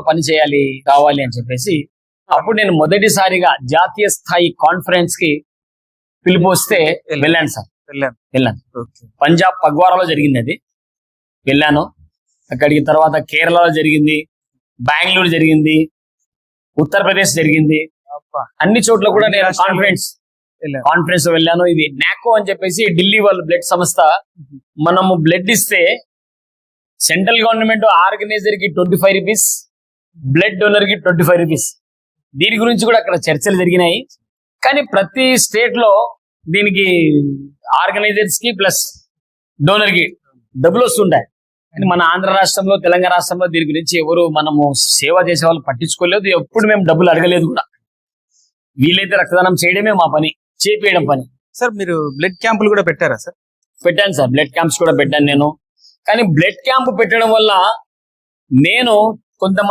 పని చేయాలి కావాలి అని చెప్పేసి అప్పుడు నేను మొదటిసారిగా జాతీయ స్థాయి కాన్ఫరెన్స్ కి పిలుపు వస్తే వెళ్ళాను సార్. వెళ్ళాను. పంజాబ్ పగ్వారాలో జరిగింది అది. వెళ్ళాను అక్కడికి. తర్వాత కేరళలో జరిగింది, బెంగళూరు జరిగింది, ఉత్తరప్రదేశ్ జరిగింది. అన్ని చోట్ల కూడా నేను కాన్ఫరెన్స్ వెళ్ళాను. ఇది నాకో అని చెప్పేసి ఢిల్లీ వాళ్ళు బ్లడ్ సంస్థ. మనము బ్లడ్ ఇస్తే సెంట్రల్ గవర్నమెంట్ ఆర్గనైజర్ కి 25 రూపీస్, బ్లడ్ డోనర్ కి 25 రూపీస్. దీని గురించి కూడా అక్కడ చర్చలు జరిగినాయి. కానీ ప్రతి స్టేట్ లో దీనికి ఆర్గనైజర్స్ కి ప్లస్ డోనర్ కి డబ్బులు వస్తుంటాయి. కానీ మన ఆంధ్ర రాష్ట్రంలో, తెలంగాణ రాష్ట్రంలో దీని గురించి ఎవరు మనము సేవ చేసే వాళ్ళు పట్టించుకోలేదు. ఎప్పుడు మేము డబ్బులు అడగలేదు కూడా. వీలైతే రక్తదానం చేయడమే మా పని, చేపేయడం పని. సార్ మీరు బ్లడ్ క్యాంపులు కూడా పెట్టారా సార్? పెట్టాను సార్, బ్లడ్ క్యాంప్స్ కూడా పెట్టాను నేను. కానీ బ్లడ్ క్యాంప్ పెట్టడం వల్ల నేను కొంతమంది